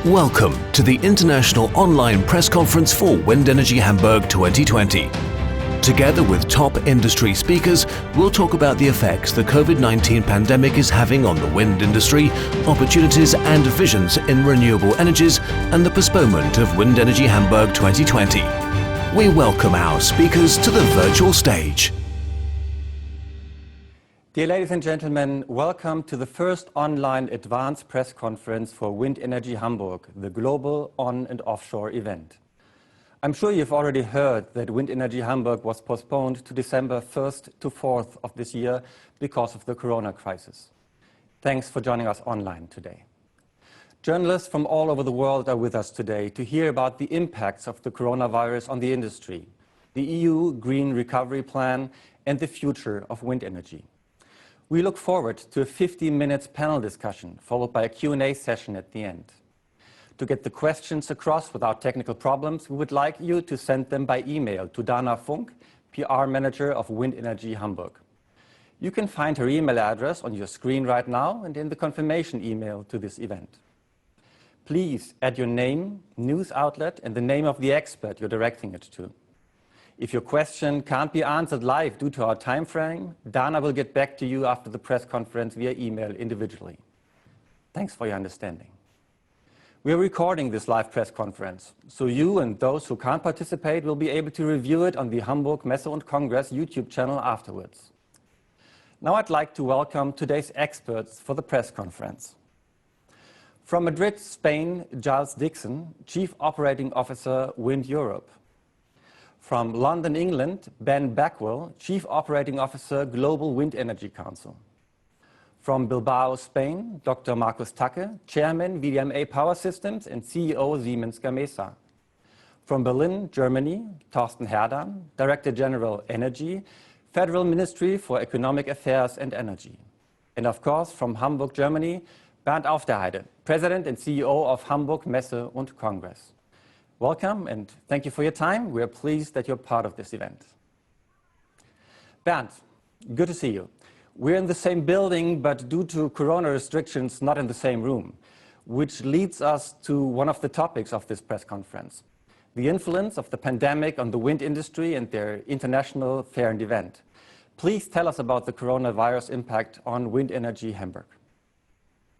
Welcome to the International Online Press Conference for WindEnergy Hamburg 2020. Together with top industry speakers, we'll talk about the effects the COVID-19 pandemic is having on the wind industry, opportunities and visions in renewable energies, and the postponement of WindEnergy Hamburg 2020. We welcome our speakers to the virtual stage. Dear ladies and gentlemen, welcome to the first online advanced press conference for WindEnergy Hamburg, the global on- and offshore event. I'm sure you've already heard that WindEnergy Hamburg was postponed to December 1st to 4th of this year because of the corona crisis. Thanks for joining us online today. Journalists from all over the world are with us today to hear about the impacts of the coronavirus on the industry, the EU Green Recovery Plan, and the future of wind energy. We look forward to a 15-minute panel discussion, followed by a Q&A session at the end. To get the questions across without technical problems, we would like you to send them by email to Dana Funk, PR Manager of WindEnergy Hamburg. You can find her email address on your screen right now and in the confirmation email to this event. Please add your name, news outlet, and the name of the expert you're directing it to. If your question can't be answered live due to our time frame, Dana will get back to you after the press conference via email individually. Thanks for your understanding. We are recording this live press conference, so you and those who can't participate will be able to review it on the Hamburg Messe und Kongress YouTube channel afterwards. Now I'd like to welcome today's experts for the press conference. From Madrid, Spain, Giles Dickson, Chief Operating Officer, WindEurope. From London, England, Ben Backwell, Chief Operating Officer, Global Wind Energy Council. From Bilbao, Spain, Dr. Markus Tacke, Chairman, VDMA Power Systems and CEO, Siemens Gamesa. From Berlin, Germany, Thorsten Herdan, Director General Energy, Federal Ministry for Economic Affairs and Energy. And of course, from Hamburg, Germany, Bernd Aufderheide, President and CEO of Hamburg Messe und Kongress. Welcome and thank you for your time. We are pleased that you're part of this event. Bernd, good to see you. We're in the same building, but due to corona restrictions, not in the same room, which leads us to one of the topics of this press conference, the influence of the pandemic on the wind industry and their international fair and event. Please tell us about the coronavirus impact on WindEnergy Hamburg.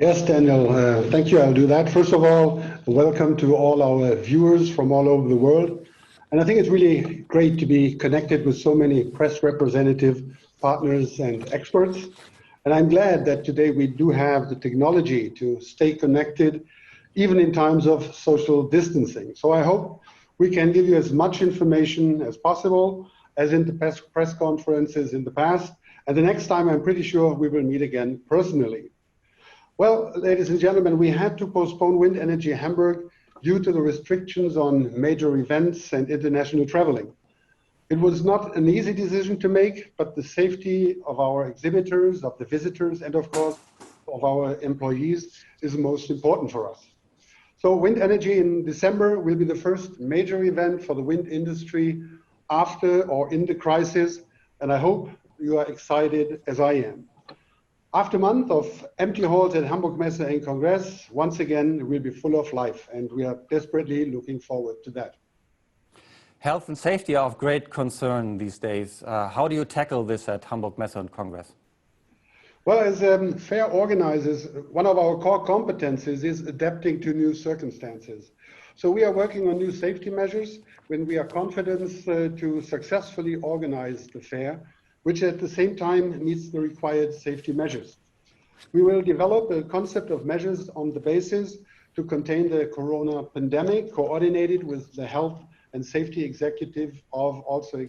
Yes, Daniel, thank you. I'll do that. First of all, welcome to all our viewers from all over the world. And I think it's really great to be connected with so many press representative partners and experts. And I'm glad that today we do have the technology to stay connected, even in times of social distancing. So I hope we can give you as much information as possible, as in the press conferences in the past. And the next time, I'm pretty sure we will meet again personally. Well, ladies and gentlemen, we had to postpone WindEnergy Hamburg due to the restrictions on major events and international traveling. It was not an easy decision to make, but the safety of our exhibitors, of the visitors, and of course, of our employees is most important for us. So WindEnergy in December will be the first major event for the wind industry after or in the crisis, and I hope you are excited as I am. After a month of empty halls at Hamburg Messe and Congress, once again, we'll be full of life, and we are desperately looking forward to that. Health and safety are of great concern these days. How do you tackle this at Hamburg Messe und Kongress? Well, as fair organizers, one of our core competencies is adapting to new circumstances. So we are working on new safety measures when we are confident to successfully organize the fair, which at the same time meets the required safety measures. We will develop a concept of measures on the basis to contain the corona pandemic, coordinated with the health and safety executive of also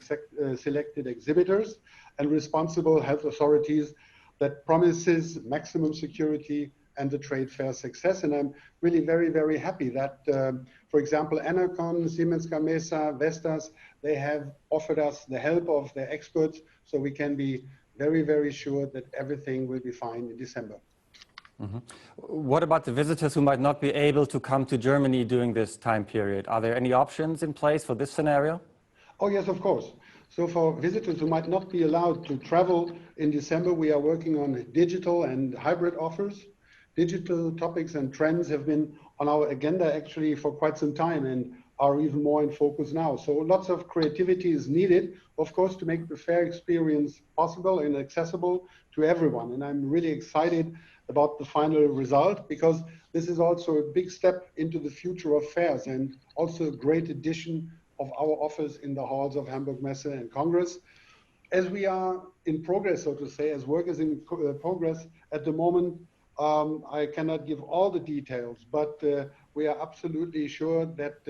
selected exhibitors and responsible health authorities that promises maximum security and the trade fair success. And I'm really very, very happy that, for example, Enercon, Siemens, Gamesa, Vestas, they have offered us the help of their experts so we can be very, very sure that everything will be fine in December. Mm-hmm. What about the visitors who might not be able to come to Germany during this time period? Are there any options in place for this scenario? Oh, yes, of course. So for visitors who might not be allowed to travel in December, we are working on digital and hybrid offers. digital topics and trends have been on our agenda actually for quite some time and are even more in focus now. So lots of creativity is needed, of course, to make the fair experience possible and accessible to everyone. And I'm really excited about the final result, because this is also a big step into the future of fairs and also a great addition of our office in the halls of Hamburg Messe and Congress. As we are in progress, so to say, as work is in progress at the moment, I cannot give all the details, but we are absolutely sure that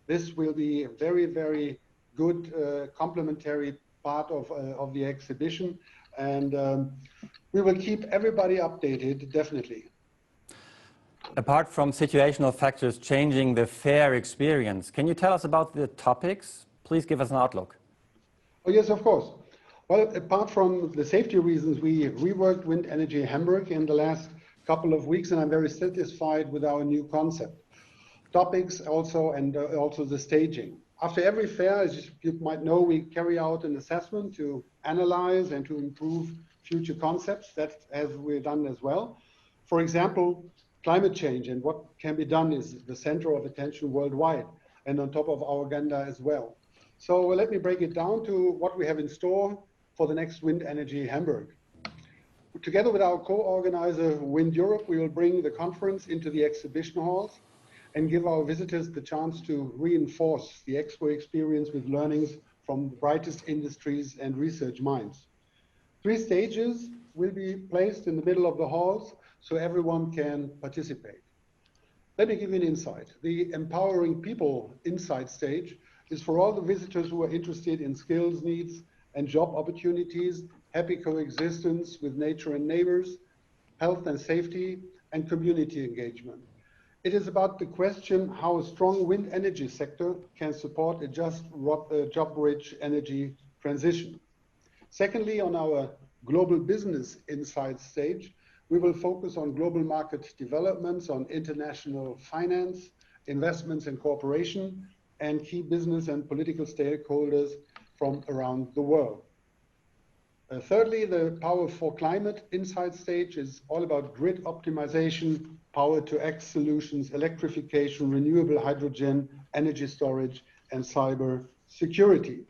this will be a very, very good complementary part of the exhibition. And we will keep everybody updated, definitely. Apart from situational factors changing the fair experience, can you tell us about the topics? Please give us an outlook. Oh, yes, of course. Well, apart from the safety reasons, we reworked WindEnergy Hamburg in the last couple of weeks, and I'm very satisfied with our new concept. Topics also, and also the staging. After every fair, as you might know, we carry out an assessment to analyze and to improve future concepts. That as we've done as well. For example, climate change and what can be done is the center of attention worldwide and on top of our agenda as well. So let me break it down to what we have in store for the next WindEnergy Hamburg. Together with our co-organizer WindEurope, we will bring the conference into the exhibition halls and give our visitors the chance to reinforce the expo experience with learnings from the brightest industries and research minds. 3 stages will be placed in the middle of the halls so everyone can participate. Let me give you an insight. The Empowering People Insight stage is for all the visitors who are interested in skills, needs, and job opportunities, happy coexistence with nature and neighbors, health and safety, and community engagement. It is about the question how a strong wind energy sector can support a just job-rich energy transition. Secondly, on our Global Business Insights stage, we will focus on global market developments, on international finance, investments and cooperation, and key business and political stakeholders from around the world. Thirdly, the Power for Climate Insight stage is all about grid optimization, power-to-X solutions, electrification, renewable hydrogen, energy storage, and cyber security.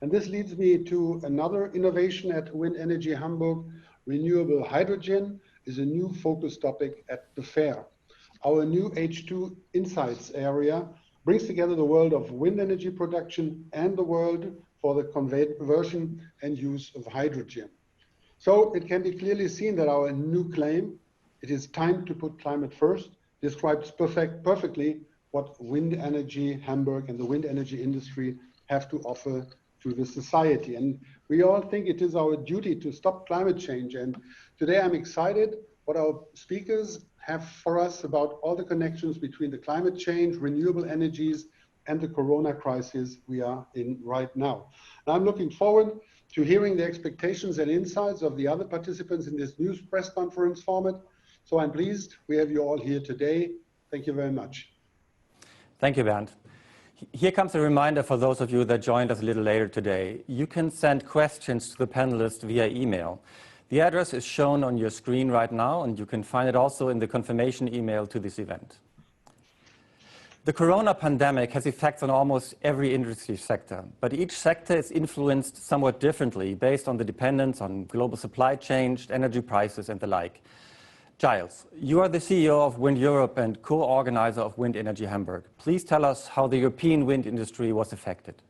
And this leads me to another innovation at WindEnergy Hamburg. Renewable hydrogen is a new focus topic at the fair. Our new H2 Insights area brings together the world of wind energy production and the world for the conversion and use of hydrogen. So it can be clearly seen that our new claim, "It is time to put climate first," describes perfectly what WindEnergy Hamburg and the wind energy industry have to offer to the society. And we all think it is our duty to stop climate change. And today I'm excited what our speakers have for us about all the connections between the climate change, renewable energies, and the corona crisis we are in right now. And I'm looking forward to hearing the expectations and insights of the other participants in this news press conference format. So I'm pleased we have you all here today. Thank you very much. Thank you, Bernd. Here comes a reminder for those of you that joined us a little later today. You can send questions to the panelists via email. The address is shown on your screen right now, and you can find it also in the confirmation email to this event. The corona pandemic has effects on almost every industry sector, but each sector is influenced somewhat differently based on the dependence on global supply chains, energy prices, and the like. Giles, you are the CEO of WindEurope and co-organizer of WindEnergy Hamburg. Please tell us how the European wind industry was affected.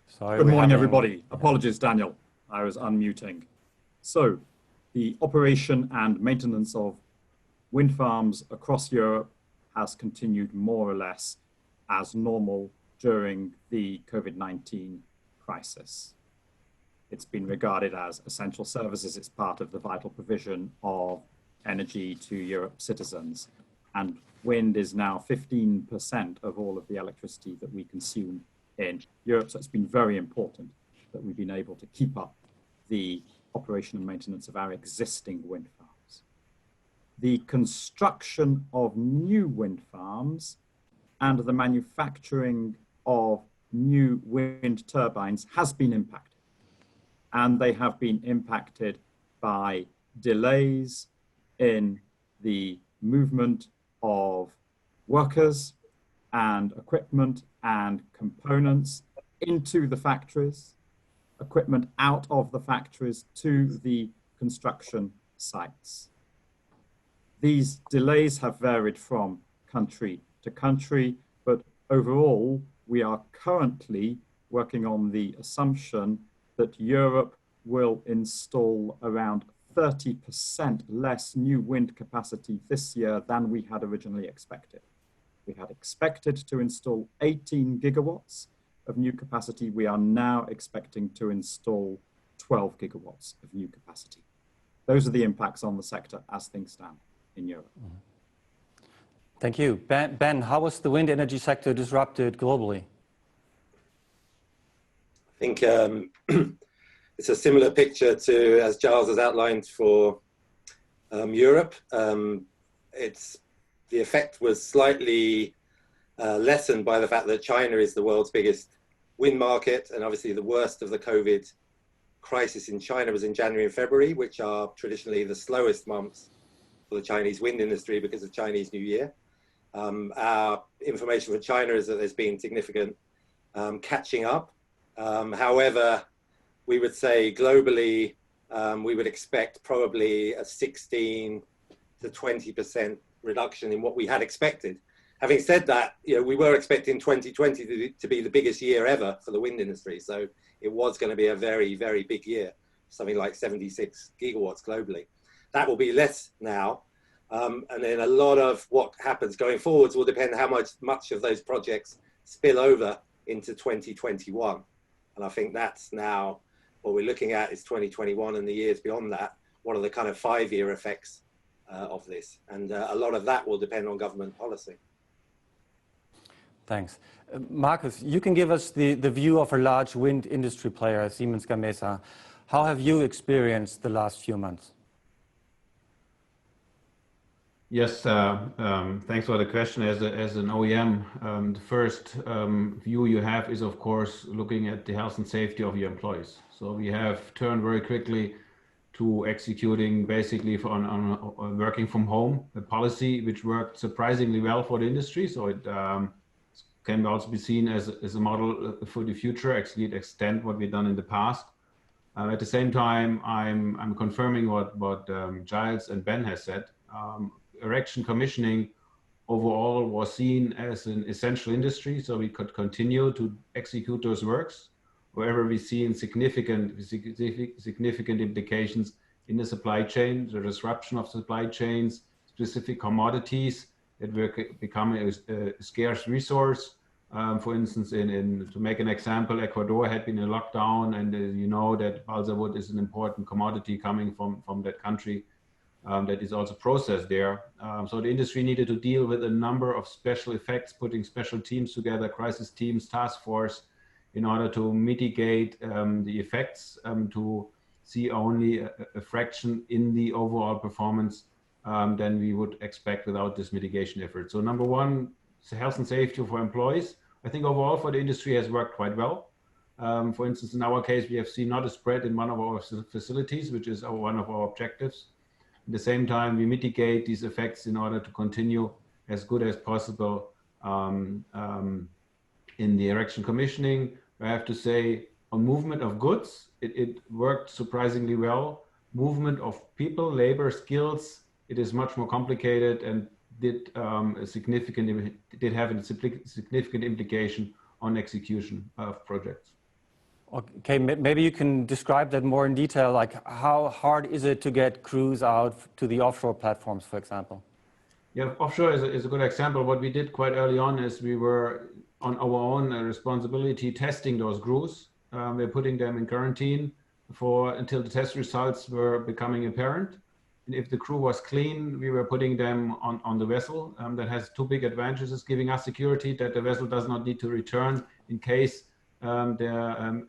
Sorry, good morning, everybody. Apologies, Daniel. I was unmuting. So, the operation and maintenance of wind farms across Europe has continued more or less as normal during the COVID-19 crisis. It's been regarded as essential services. It's part of the vital provision of energy to Europe's citizens. And wind is now 15% of all of the electricity that we consume in Europe. So it's been very important that we've been able to keep up the operation and maintenance of our existing wind farms. The construction of new wind farms and the manufacturing of new wind turbines has been impacted. and they have been impacted by delays in the movement of workers and equipment and components into the factories, equipment out of the factories to the construction sites. These delays have varied from country to country, but overall, we are currently working on the assumption that Europe will install around 30% less new wind capacity this year than we had originally expected. We had expected to install 18 gigawatts of new capacity. We are now expecting to install 12 gigawatts of new capacity. Those are the impacts on the sector as things stand in Europe. Thank you. Ben, how was the wind energy sector disrupted globally? I think it's a similar picture to, as Giles has outlined, for Europe. The effect was slightly lessened by the fact that China is the world's biggest wind market, and obviously the worst of the COVID crisis in China was in January and February, which are traditionally the slowest months for the Chinese wind industry because of Chinese New Year. Our information from China is that there's been significant catching up. However, we would say globally, we would expect probably a 16 to 20% reduction in what we had expected. Having said that, we were expecting 2020 to be the biggest year ever for the wind industry. So it was going to be a very, very big year, something like 76 gigawatts globally. That will be less now. And then a lot of what happens going forwards will depend how much of those projects spill over into 2021. And I think that's now what we're looking at is 2021 and the years beyond that. What are the kind of 5-year effects of this? And a lot of that will depend on government policy. Thanks. Markus, you can give us the view of a large wind industry player, Siemens Gamesa. How have you experienced the last few months? Yes, thanks for the question. As an OEM, the first view you have is, of course, looking at the health and safety of your employees. So we have turned very quickly to executing basically on working from home, a policy which worked surprisingly well for the industry. So it can also be seen as a model for the future, actually it extends what we've done in the past. At the same time, I'm confirming what Giles and Ben has said. Erection commissioning overall was seen as an essential industry, so we could continue to execute those works wherever we see significant implications in the supply chain, the disruption of supply chains, specific commodities that will become a scarce resource. For instance, to make an example, Ecuador had been in lockdown, and you know that balsa wood is an important commodity coming from that country. That is also processed there. So the industry needed to deal with a number of special effects, putting special teams together, crisis teams, task force, in order to mitigate the effects, to see only a fraction in the overall performance than we would expect without this mitigation effort. So number one, health and safety for employees. I think overall for the industry has worked quite well. For instance, in our case, we have seen not a spread in one of our facilities, which is one of our objectives. At the same time, we mitigate these effects in order to continue as good as possible in the erection commissioning. I have to say, on movement of goods, it worked surprisingly well. Movement of people, labor, skills, it is much more complicated and did have a significant implication on execution of projects. Okay, maybe you can describe that more in detail, like how hard is it to get crews out to the offshore platforms, for example? Yeah, offshore is a good example. What we did quite early on is we were on our own responsibility testing those crews. We're putting them in quarantine until the test results were becoming apparent. And if the crew was clean, we were putting them on the vessel. That has two big advantages, giving us security that the vessel does not need to return in case there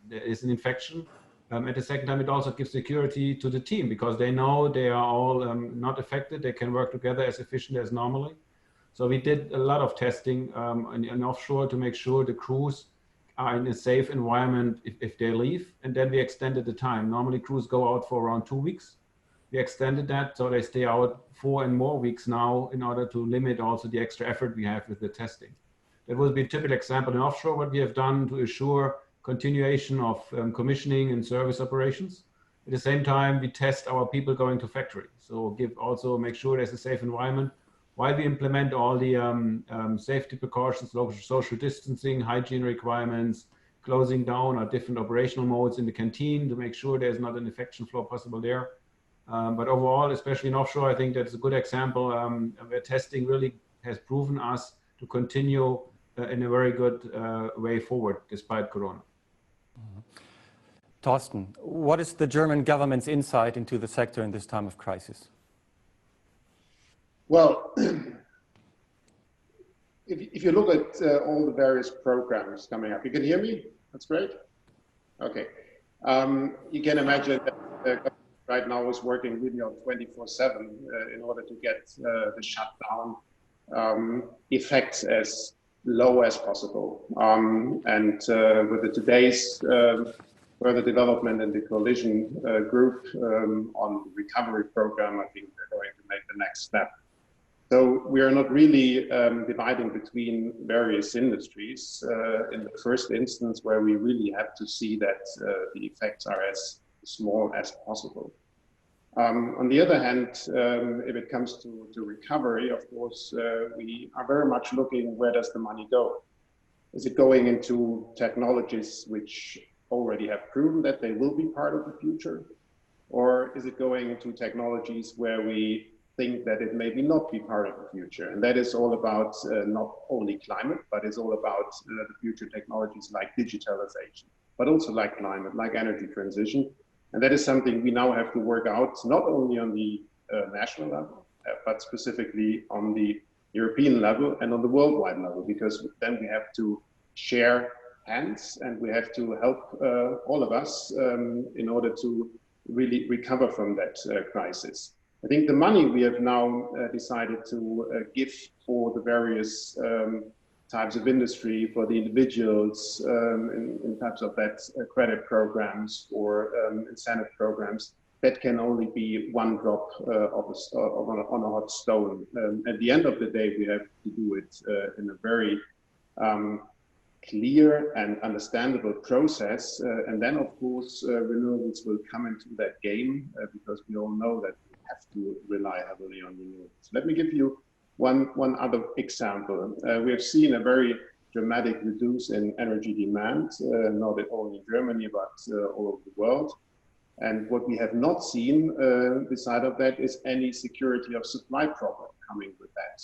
is an infection. At the second time, it also gives security to the team because they know they are all not affected. They can work together as efficient as normally. So we did a lot of testing in offshore to make sure the crews are in a safe environment if they leave, and then we extended the time. Normally crews go out for around 2 weeks. We extended that so they stay out 4 and more weeks now in order to limit also the extra effort we have with the testing. That would be a typical example in offshore, what we have done to assure continuation of commissioning and service operations. At the same time, we test our people going to factory. So make sure there's a safe environment while we implement all the safety precautions, social distancing, hygiene requirements, closing down our different operational modes in the canteen to make sure there's not an infection flow possible there. But overall, especially in offshore, I think that's a good example where testing really has proven us to continue in a very good way forward despite Corona. Thorsten, what is the German government's insight into the sector in this time of crisis? Well, if you look at all the various programs coming up, you can hear me? That's great. Okay. You can imagine that the government right now is working really on 24/7 in order to get the shutdown effects as low as possible. With today's further development in the coalition group on the recovery program, I think they're going to make the next step. So we are not really dividing between various industries in the first instance, where we really have to see that the effects are as small as possible. On the other hand, if it comes to recovery, of course, we are very much looking, where does the money go? Is it going into technologies which already have proven that they will be part of the future? Or is it going into technologies where we think that it maybe not be part of the future? And that is all about not only climate, but it's all about the future technologies like digitalization, but also like climate, like energy transition. And that is something we now have to work out, not only on the national level, but specifically on the European level and on the worldwide level, because then we have to share hands and we have to help all of us in order to really recover from that crisis. I think the money we have now decided to give for the various types of industry, for the individuals in types of that credit programs or incentive programs, that can only be one drop on a hot stone. At the end of the day, we have to do it in a very clear and understandable process. And then, of course, renewables will come into that game because we all know that we have to rely heavily on renewables. Let me give you one other example. We have seen a very dramatic reduce in energy demand, not only in Germany, but all over the world. And what we have not seen beside of that is any security of supply problem coming with that.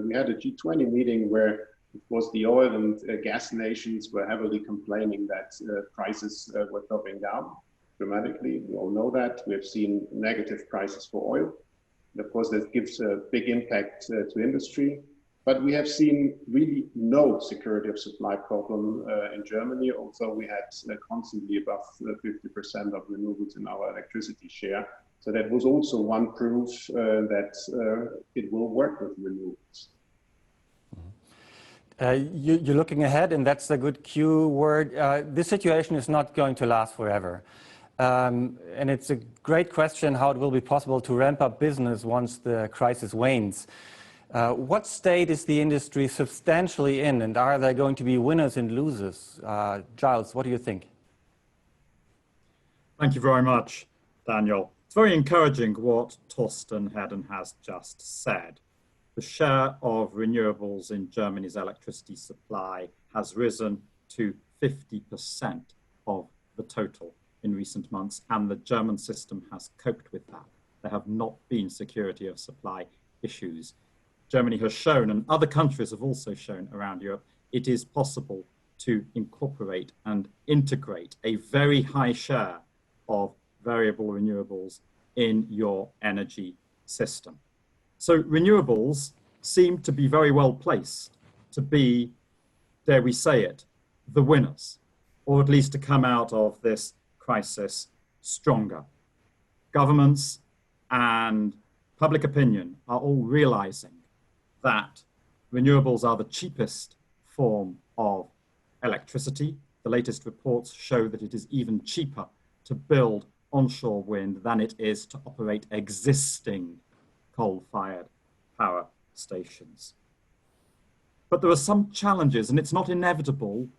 We had a G20 meeting where, of course, the oil and gas nations were heavily complaining that prices were dropping down dramatically. We all know that. We have seen negative prices for oil. And of course, that gives a big impact to industry. But we have seen really no security of supply problem in Germany. Also, we had constantly above 50% of renewables in our electricity share. So that was also one proof that it will work with renewables. You're looking ahead, and that's a good cue word. This situation is not going to last forever. And it's a great question how it will be possible to ramp up business once the crisis wanes. What state is the industry substantially in, and are there going to be winners and losers? Giles, what do you think? Thank you very much, Daniel. It's very encouraging what Thorsten Herdan has just said. The share of renewables in Germany's electricity supply has risen to 50% of the total in recent months, and the German system has coped with that. There have not been security of supply issues. Germany has shown, and other countries have also shown around Europe, it is possible to incorporate and integrate a very high share of variable renewables in your energy system. So renewables seem to be very well placed to be, dare we say it, the winners, or at least to come out of this crisis stronger. Governments and public opinion are all realizing that renewables are the cheapest form of electricity, the latest reports show that it is even cheaper to build onshore wind than it is to operate existing coal-fired power stations. But there are some challenges, and it's not inevitable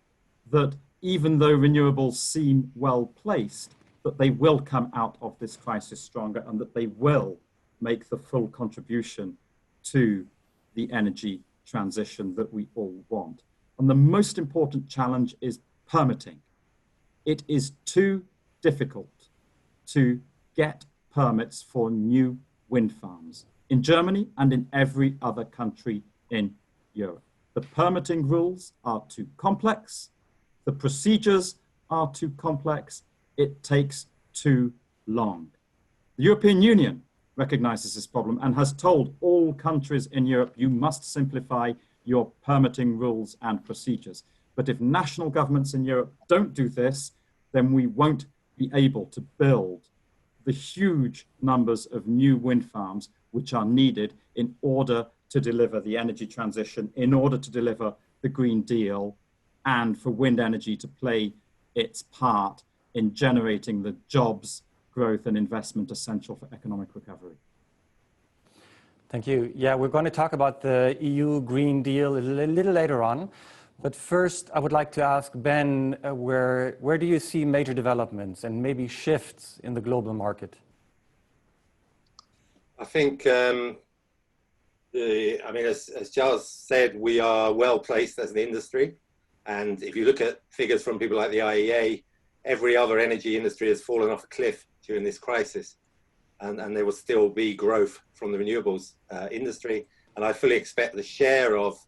that even though renewables seem well placed, that they will come out of this crisis stronger and that they will make the full contribution to the energy transition that we all want. And the most important challenge is permitting. It is too difficult to get permits for new wind farms in Germany and in every other country in Europe. The permitting rules are too complex, the procedures are too complex, it takes too long. The European Union recognizes this problem and has told all countries in Europe, you must simplify your permitting rules and procedures. But if national governments in Europe don't do this, then we won't be able to build the huge numbers of new wind farms which are needed in order to deliver the energy transition, in order to deliver the Green Deal, and for wind energy to play its part in generating the jobs, growth and investment essential for economic recovery. Thank you. Yeah, we're going to talk about the EU Green Deal a little later on. But first, I would like to ask Ben, where do you see major developments and maybe shifts in the global market? I think, as Giles said, we are well placed as an industry. And if you look at figures from people like the IEA, every other energy industry has fallen off a cliff during this crisis. And there will still be growth from the renewables industry. And I fully expect the share of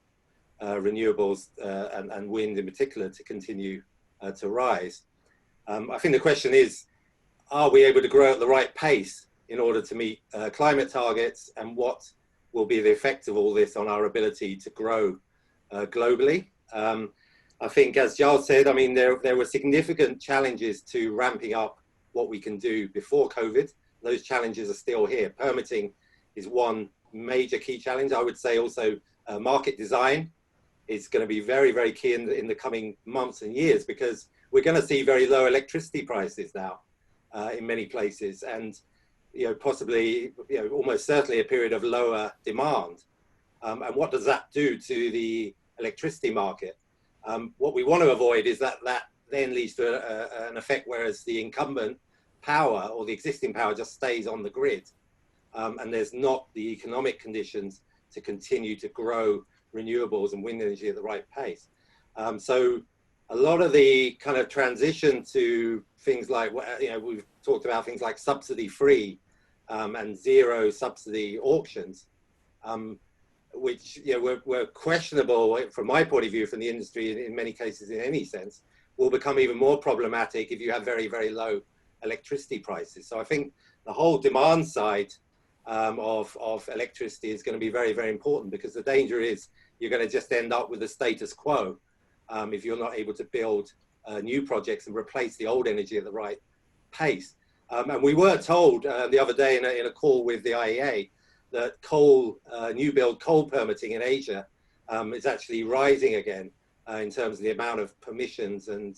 renewables and wind in particular to continue to rise. I think the question is, are we able to grow at the right pace in order to meet climate targets, and what will be the effect of all this on our ability to grow globally? I think, as Giles said, I mean, there were significant challenges to ramping up what we can do before COVID. Those challenges are still here. Permitting is one major key challenge. I would say also market design is going to be very, very key in the coming months and years, because we're going to see very low electricity prices now in many places, and possibly almost certainly a period of lower demand. And what does that do to the electricity market? What we want to avoid is that then leads to an effect whereas the incumbent power or the existing power just stays on the grid, and there's not the economic conditions to continue to grow renewables and wind energy at the right pace. So a lot of the kind of transition to things like, we've talked about things like subsidy-free and zero subsidy auctions, which were questionable from my point of view from the industry in many cases in any sense, will become even more problematic if you have very, very low electricity prices. So I think the whole demand side of electricity is going to be very, very important, because the danger is you're going to just end up with a status quo if you're not able to build new projects and replace the old energy at the right pace. And we were told the other day in a call with the IEA that new build coal permitting in Asia is actually rising again in terms of the amount of permissions and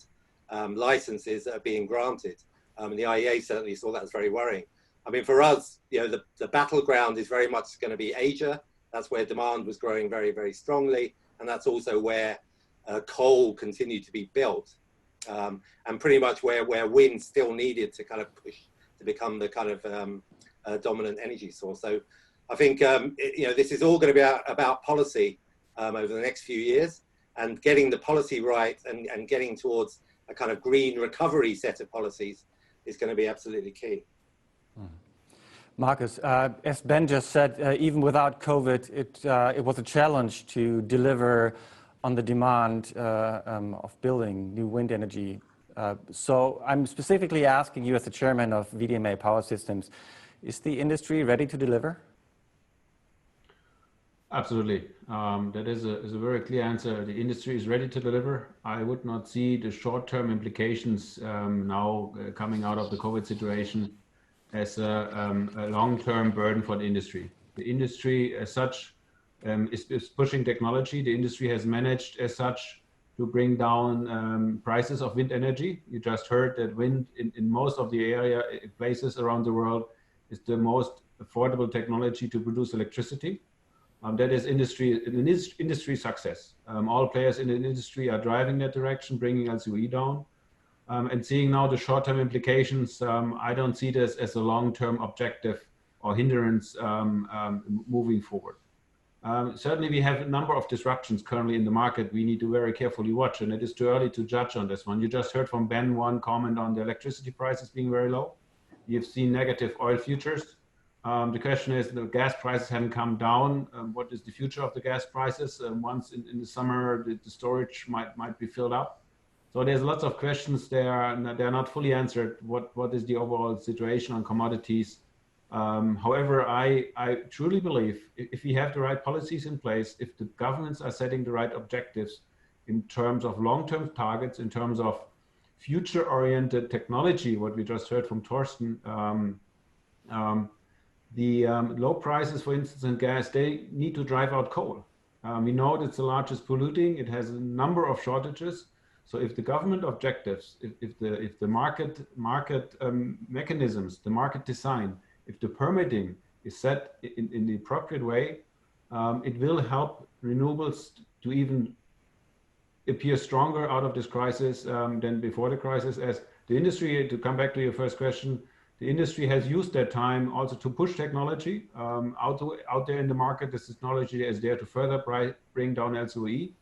licenses that are being granted. And the IEA certainly saw that as very worrying. I mean, for us, the battleground is very much going to be Asia. That's where demand was growing very, very strongly. And that's also where coal continued to be built. And pretty much where wind still needed to kind of push to become the kind of dominant energy source. So I think, this is all going to be about policy over the next few years, and getting the policy right and getting towards a kind of green recovery set of policies is going to be absolutely key. Markus, as Ben just said, even without COVID, it was a challenge to deliver on the demand of building new wind energy. So I'm specifically asking you as the chairman of VDMA Power Systems, is the industry ready to deliver? Absolutely. That is a very clear answer. The industry is ready to deliver. I would not see the short-term implications now coming out of the COVID situation as a long-term burden for the industry. The industry as such is pushing technology. The industry has managed as such to bring down prices of wind energy. You just heard that wind in most of the places around the world is the most affordable technology to produce electricity. That is industry success. All players in the industry are driving that direction, bringing LCOE down. And seeing now the short-term implications, I don't see this as a long-term objective or hindrance moving forward. Certainly we have a number of disruptions currently in the market we need to very carefully watch, and it is too early to judge on this one. You just heard from Ben one comment on the electricity prices being very low. You've seen negative oil futures. The question is, the gas prices haven't come down. What is the future of the gas prices? Once in the summer, the storage might be filled up. So there's lots of questions there, and they're not fully answered. What is the overall situation on commodities? However, I truly believe if we have the right policies in place, if the governments are setting the right objectives in terms of long-term targets, in terms of future-oriented technology, what we just heard from Thorsten, the low prices, for instance, in gas, they need to drive out coal. We know it's the largest polluting. It has a number of shortages. So if the government objectives, if the market mechanisms, the market design, if the permitting is set in the appropriate way, it will help renewables to even appear stronger out of this crisis than before the crisis. As the industry, to come back to your first question, the industry has used that time also to push technology out there in the market. This technology is there to further bring down LCOE.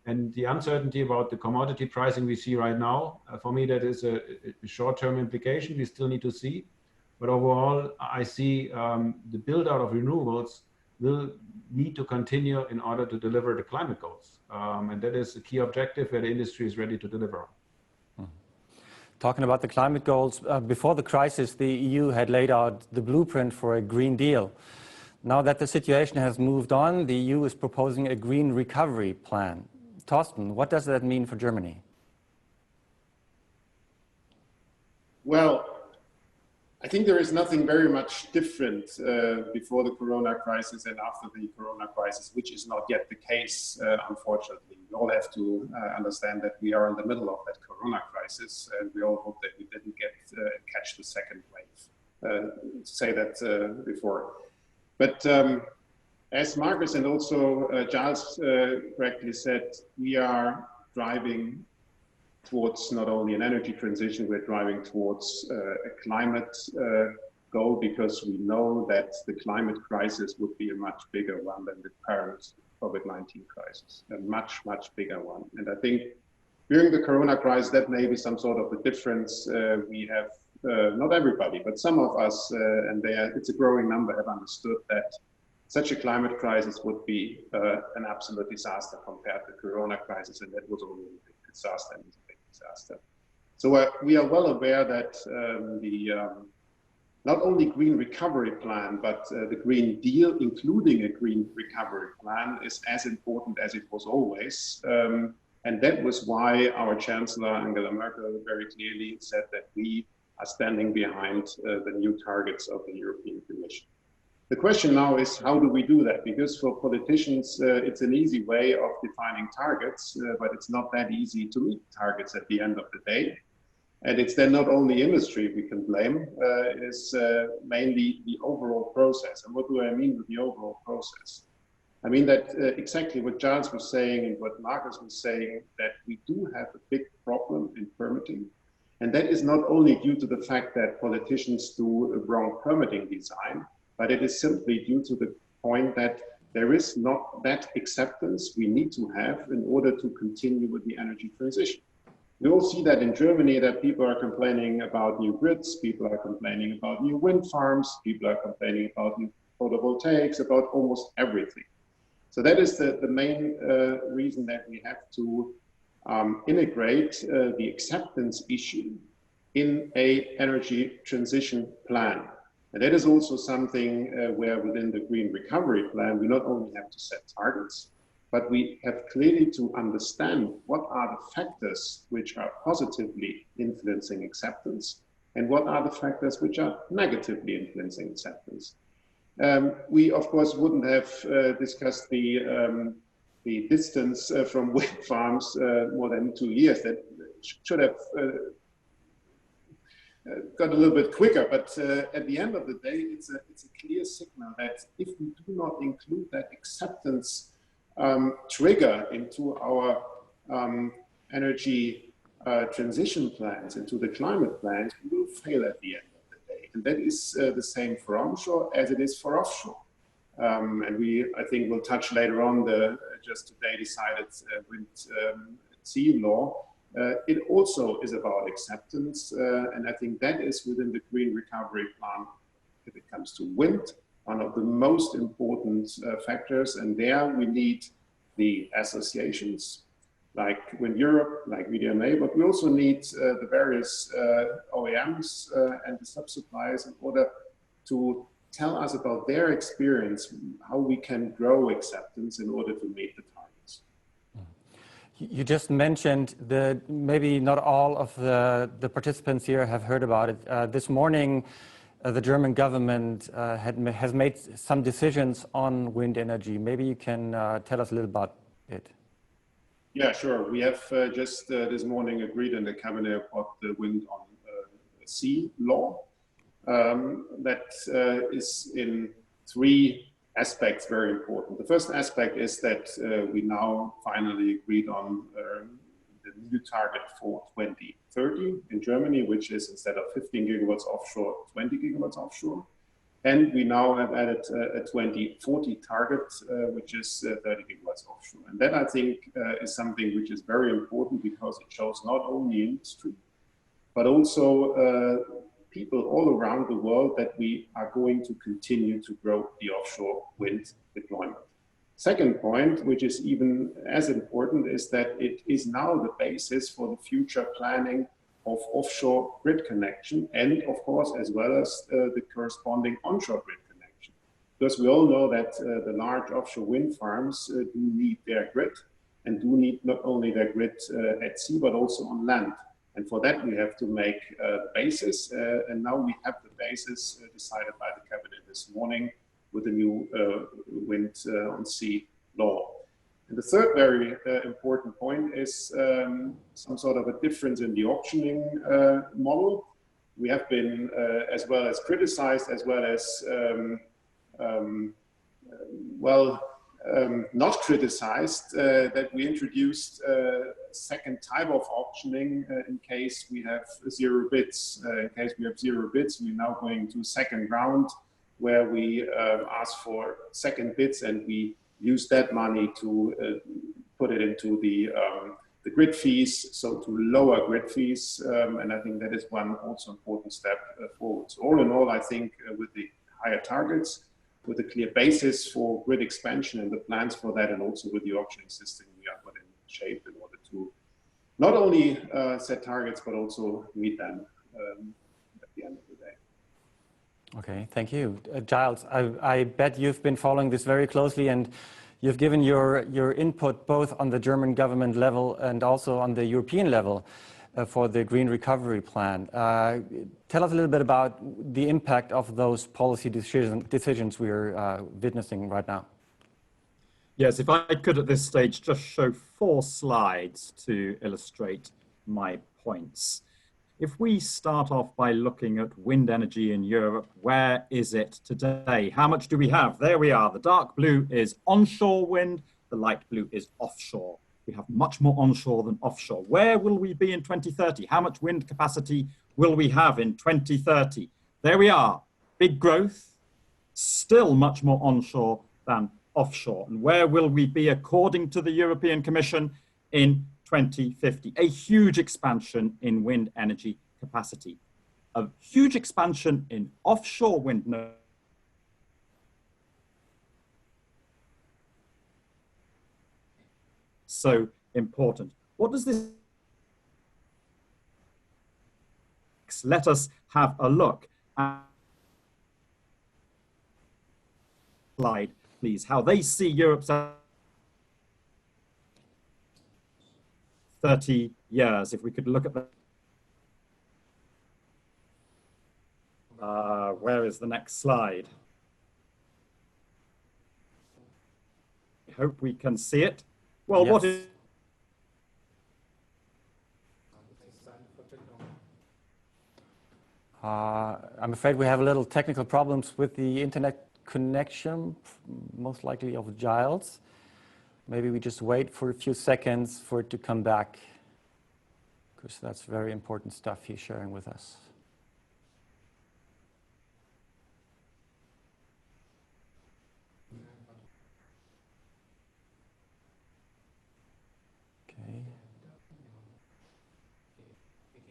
And the uncertainty about the commodity pricing we see right now, for me, that is a short-term implication we still need to see. But overall, I see the build out of renewables will need to continue in order to deliver the climate goals. And that is a key objective where the industry is ready to deliver on. Talking about the climate goals, before the crisis, the EU had laid out the blueprint for a Green Deal. Now that the situation has moved on, the EU is proposing a green recovery plan. Thorsten, what does that mean for Germany? Well, I think there is nothing very much different before the Corona crisis and after the Corona crisis, which is not yet the case, unfortunately. We all have to understand that we are in the middle of that Corona crisis, and we all hope that we didn't catch the second wave. Say that before. But as Markus and also Giles correctly said, we are driving towards not only an energy transition, we're driving towards a climate goal, because we know that the climate crisis would be a much bigger one than the current COVID-19 crisis, a much, much bigger one. And I think during the Corona crisis, that may be some sort of a difference. We have, not everybody, but some of us, and it's a growing number, have understood that such a climate crisis would be an absolute disaster compared to the Corona crisis, and that was already a big disaster. Disaster. So we are well aware that not only Green Recovery Plan, but the Green Deal, including a Green Recovery Plan, is as important as it was always. And that was why our Chancellor, Angela Merkel, very clearly said that we are standing behind the new targets of the European Commission. The question now is, how do we do that? Because for politicians, it's an easy way of defining targets, but it's not that easy to meet targets at the end of the day. And it's then not only industry we can blame, it is mainly the overall process. And what do I mean with the overall process? I mean that exactly what Giles was saying and what Markus was saying, that we do have a big problem in permitting. And that is not only due to the fact that politicians do a wrong permitting design, but it is simply due to the point that there is not that acceptance we need to have in order to continue with the energy transition. We all see that in Germany, that people are complaining about new grids, people are complaining about new wind farms, people are complaining about new photovoltaics, about almost everything. So that is the main reason that we have to integrate the acceptance issue in an energy transition plan. And that is also something where within the Green Recovery Plan, we not only have to set targets, but we have clearly to understand what are the factors which are positively influencing acceptance and what are the factors which are negatively influencing acceptance. We, of course, wouldn't have discussed the the distance from wind farms more than 2 years. That should have got a little bit quicker, but at the end of the day, it's a clear signal that if we do not include that acceptance trigger into our energy transition plans, into the climate plans, we will fail at the end of the day. And that is the same for onshore as it is for offshore. And we, I think, will touch later on the just today decided wind sea law. It also is about acceptance, and I think that is within the Green Recovery Plan, if it comes to wind, one of the most important factors. And there we need the associations like WindEurope, like VDMA, but we also need the various OEMs and the sub-suppliers in order to tell us about their experience, how we can grow acceptance in order to meet the targets. You just mentioned that maybe not all of the participants here have heard about it. This morning, the German government has made some decisions on wind energy. Maybe you can tell us a little about it. Yeah, sure. We have just this morning agreed in the cabinet about the wind on sea law. That is in 3 aspects very important. The first aspect is that we now finally agreed on the new target for 2030 in Germany, which is instead of 15 gigawatts offshore, 20 gigawatts offshore. And we now have added a 2040 target, which is 30 gigawatts offshore. And that, I think, is something which is very important because it shows not only industry, but also people all around the world that we are going to continue to grow the offshore wind deployment. Second point, which is even as important, is that it is now the basis for the future planning of offshore grid connection and, of course, as well as the corresponding onshore grid connection. Because we all know that the large offshore wind farms do need their grid and do need not only their grid at sea, but also on land. And for that, we have to make the basis. And now we have the basis decided by the cabinet this morning with the new wind on sea law. And the third very important point is some sort of a difference in the auctioning model. We have been as well as criticized, as well as not criticized, that we introduced a second type of auctioning in case we have 0 bids. In case we have 0 bids, we're now going to a second round where we ask for second bids, and we use that money to put it into the grid fees, so to lower grid fees. And I think that is one also important step forward. So all in all, I think with the higher targets, with a clear basis for grid expansion and the plans for that, and also with the auctioning system, we are put in shape in order to not only set targets, but also meet them at the end of the day. Okay, thank you. Giles, I bet you've been following this very closely, and you've given your input both on the German government level and also on the European level for the Green Recovery Plan. Tell us a little bit about the impact of those policy decisions we're witnessing right now. Yes, if I could at this stage just show 4 slides to illustrate my points. If we start off by looking at wind energy in Europe, where is it today? How much do we have? There we are. The dark blue is onshore wind, the light blue is offshore. We have much more onshore than offshore. Where will we be in 2030? How much wind capacity will we have in 2030? There we are. Big growth, still much more onshore than offshore. And where will we be according to the European Commission in 2050? A huge expansion in wind energy capacity. A huge expansion in offshore wind. So important. What does this? Let us have a look at slide, please, how they see Europe's 30 years. If we could look at the where is the next slide? I hope we can see it. Well, yes. what is... I'm afraid we have a little technical problems with the internet connection, most likely of Giles. Maybe we just wait for a few seconds for it to come back, because that's very important stuff he's sharing with us.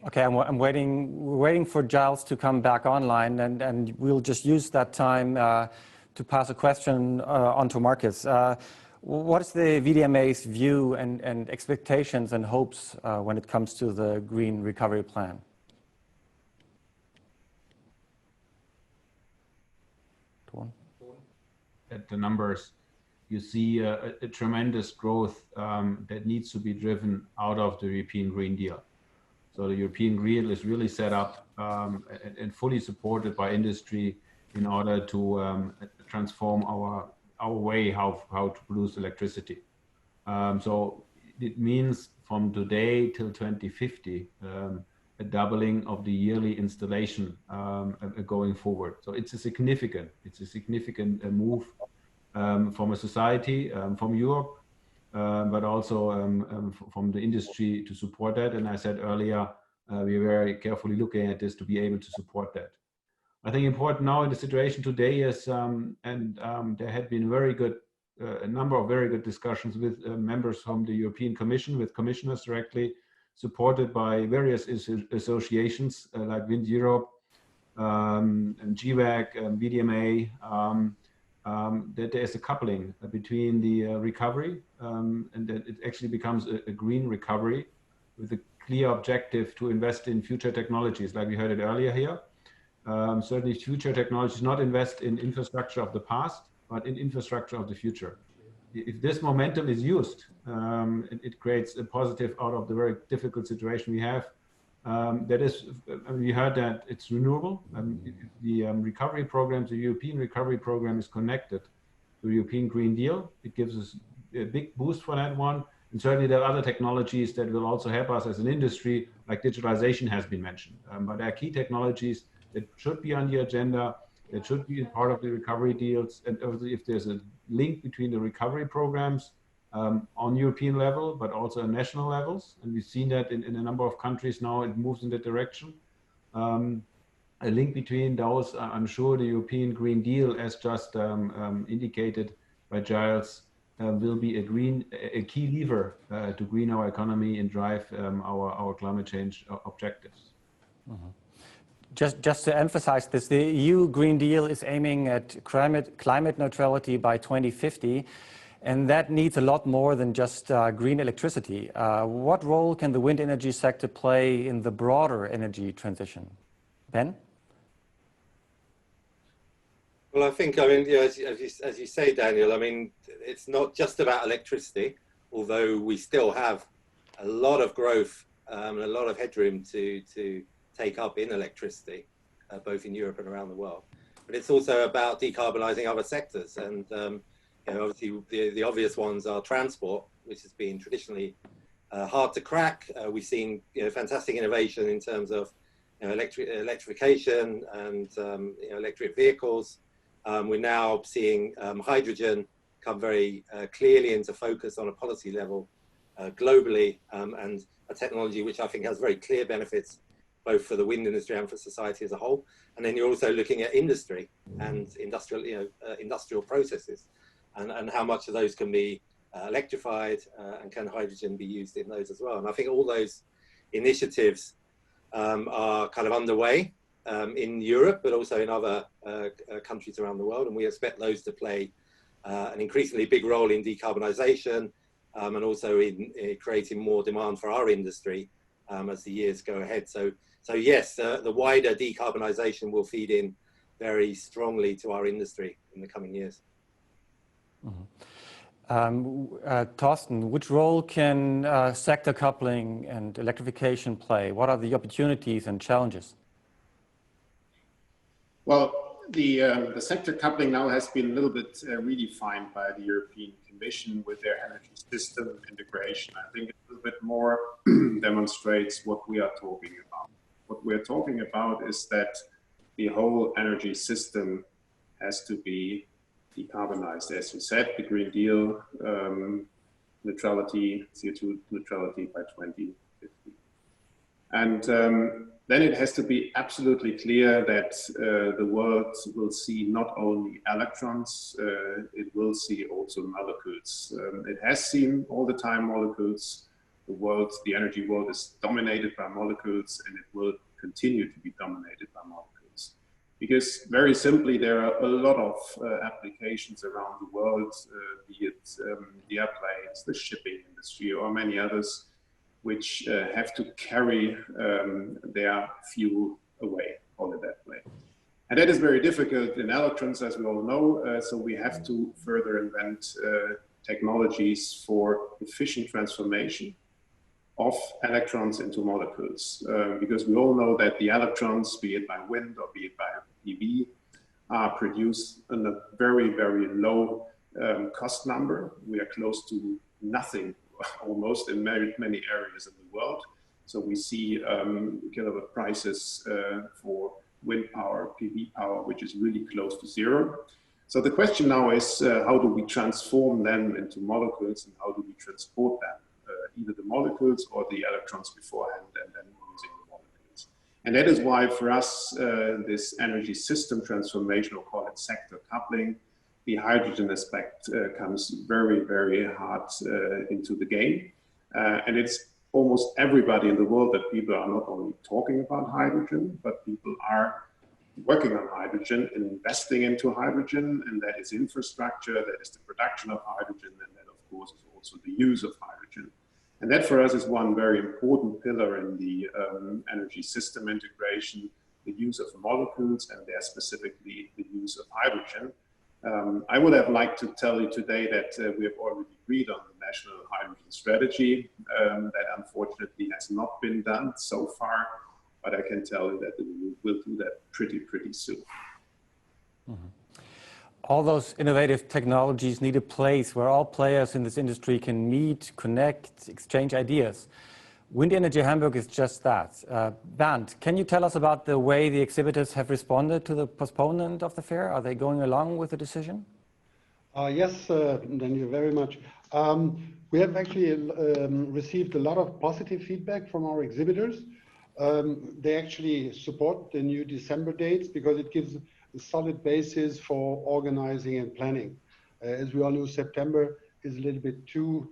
Okay, I'm waiting for Giles to come back online, and we'll just use that time to pass a question on to Markus. What is the VDMA's view and expectations and hopes when it comes to the Green Recovery Plan? At the numbers, you see a tremendous growth that needs to be driven out of the European Green Deal. So the European Green Deal is really set up and fully supported by industry in order to transform our way how to produce electricity. So it means from today till 2050, a doubling of the yearly installation going forward. So it's a significant move from a society, from Europe, but also from the industry to support that. And I said earlier, we're very carefully looking at this to be able to support that. I think important now in the situation today is, there had been a number of very good discussions with members from the European Commission, with commissioners directly, supported by various associations like WindEurope, and GWEC, VDMA, that there is a coupling between the recovery and that it actually becomes a green recovery with a clear objective to invest in future technologies, like we heard it earlier here. Certainly future technologies, not invest in infrastructure of the past, but in infrastructure of the future. If this momentum is used, it creates a positive out of the very difficult situation we have. That is, we heard that it's renewable. The recovery programs, the European recovery program is connected to the European Green Deal. It gives us a big boost for that one. And certainly there are other technologies that will also help us as an industry, like digitalization has been mentioned. But there are key technologies that should be on the agenda, that should be part of the recovery deals. And if there's a link between the recovery programs on European level, but also on national levels. And we've seen that in a number of countries now, it moves in that direction. A link between those, I'm sure the European Green Deal, as just indicated by Giles, will be a key lever to green our economy and drive our climate change objectives. Mm-hmm. Just to emphasize this, the EU Green Deal is aiming at climate neutrality by 2050, and that needs a lot more than just green electricity. What role can the wind energy sector play in the broader energy transition? Ben? Well, I think, as you say, Daniel, it's not just about electricity, although we still have a lot of growth and a lot of headroom to take up in electricity, both in Europe and around the world. But it's also about decarbonising other sectors. And obviously the obvious ones are transport, which has been traditionally hard to crack. We've seen fantastic innovation in terms of electrification and electric vehicles. We're now seeing hydrogen come very clearly into focus on a policy level globally, and a technology which I think has very clear benefits both for the wind industry and for society as a whole. And then you're also looking at industry and industrial processes, and how much of those can be electrified, and can hydrogen be used in those as well. And I think all those initiatives are kind of underway in Europe, but also in other countries around the world. And we expect those to play an increasingly big role in decarbonisation, and also in creating more demand for our industry as the years go ahead. So yes, the wider decarbonisation will feed in very strongly to our industry in the coming years. Mm-hmm. Thorsten, which role can sector coupling and electrification play? What are the opportunities and challenges? Well, the sector coupling now has been a little bit redefined by the European Commission with their energy system integration. I think it a little bit more demonstrates what we are talking about. What we're talking about is that the whole energy system has to be decarbonized. As you said, the Green Deal, neutrality, CO2 neutrality by 2050. And then it has to be absolutely clear that the world will see not only electrons, it will see also molecules. It has seen all the time molecules. The energy world is dominated by molecules, and it will continue to be dominated by molecules. Because very simply, there are a lot of applications around the world, be it the airplanes, the shipping industry, or many others, which have to carry their fuel away, call it that way. And that is very difficult in electrons, as we all know, so we have to further invent technologies for efficient transformation of electrons into molecules, because we all know that the electrons, be it by wind or be it by PV, are produced in a very, very low cost number. We are close to nothing almost in many areas of the world. So we see kilowatt prices for wind power, PV power, which is really close to zero. So the question now is, how do we transform them into molecules, and how do we transport them? Either the molecules or the electrons beforehand, and then using the molecules. And that is why for us, this energy system transformation, or call it sector coupling, the hydrogen aspect comes very, very hard into the game. And it's almost everybody in the world that people are not only talking about hydrogen, but people are working on hydrogen, investing into hydrogen, and that is infrastructure, that is the production of hydrogen, and that of course is also the use of hydrogen. And that for us is one very important pillar in the energy system integration, the use of molecules, and there specifically the use of hydrogen. I would have liked to tell you today that we have already agreed on the national hydrogen strategy. That unfortunately has not been done so far, but I can tell you that we will do that pretty soon. Mm-hmm. All those innovative technologies need a place where all players in this industry can meet, connect, exchange ideas. WindEnergy Hamburg is just that. Bernd, can you tell us about the way the exhibitors have responded to the postponement of the fair? Are they going along with the decision? Yes, thank you very much. We have actually received a lot of positive feedback from our exhibitors. They actually support the new December dates because it gives a solid basis for organizing and planning. As we all know, September is a little bit too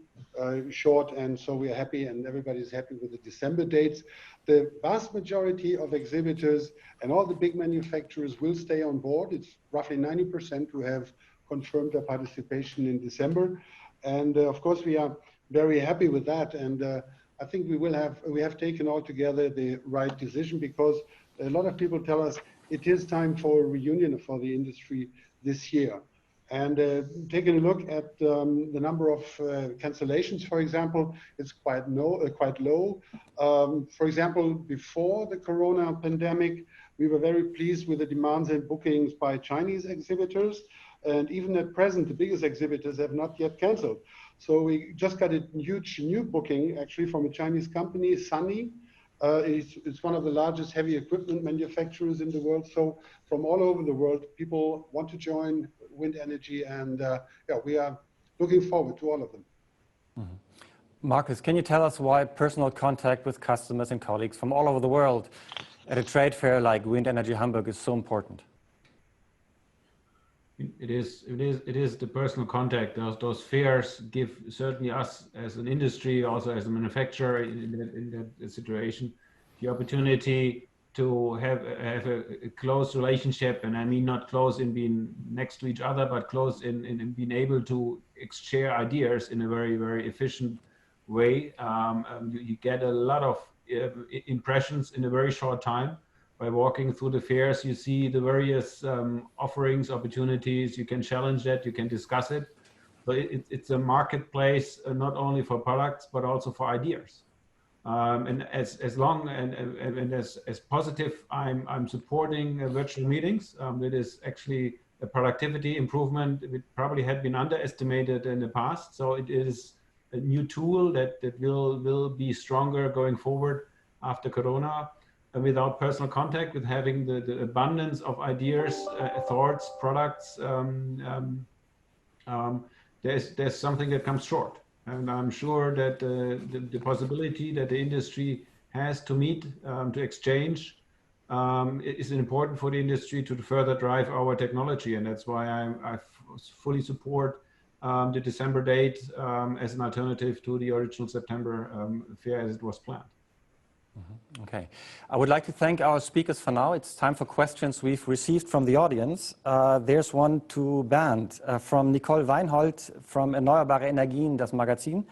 short, and so we are happy, and everybody's happy with the December dates. The vast majority of exhibitors and all the big manufacturers will stay on board. It's roughly 90% who have confirmed their participation in December. And of course, we are very happy with that. And I think we have taken altogether the right decision, because a lot of people tell us it is time for a reunion for the industry this year. And taking a look at the number of cancellations, for example, it's quite low. For example, before the Corona pandemic, we were very pleased with the demands and bookings by Chinese exhibitors. And even at present, the biggest exhibitors have not yet canceled. So we just got a huge new booking, actually, from a Chinese company, Sunny. It's one of the largest heavy equipment manufacturers in the world. So from all over the world, people want to join WindEnergy, and yeah, we are looking forward to all of them. Mm-hmm. Markus, can you tell us why personal contact with customers and colleagues from all over the world at a trade fair like WindEnergy Hamburg is so important? It is the personal contact. Those fairs give certainly us as an industry, also as a manufacturer in that situation, the opportunity to have a close relationship. And I mean not close in being next to each other, but close in being able to exchange ideas in a very, very efficient way. You get a lot of impressions in a very short time. By walking through the fairs, you see the various offerings, opportunities. You can challenge that, you can discuss it. So it's a marketplace not only for products, but also for ideas. And as long and as positive, I'm supporting virtual meetings. That is actually a productivity improvement. It probably had been underestimated in the past. So it is a new tool that will be stronger going forward after Corona. Without personal contact, with having the abundance of ideas, thoughts, products, there's something that comes short. And I'm sure that the possibility that the industry has to meet, to exchange, is important for the industry to further drive our technology. And that's why I fully support the December date as an alternative to the original September fair as it was planned. Mm-hmm. Okay. I would like to thank our speakers for now. It's time for questions we've received from the audience. There's one to Bernd from Nicole Weinhold from Erneuerbare Energien, das Magazin.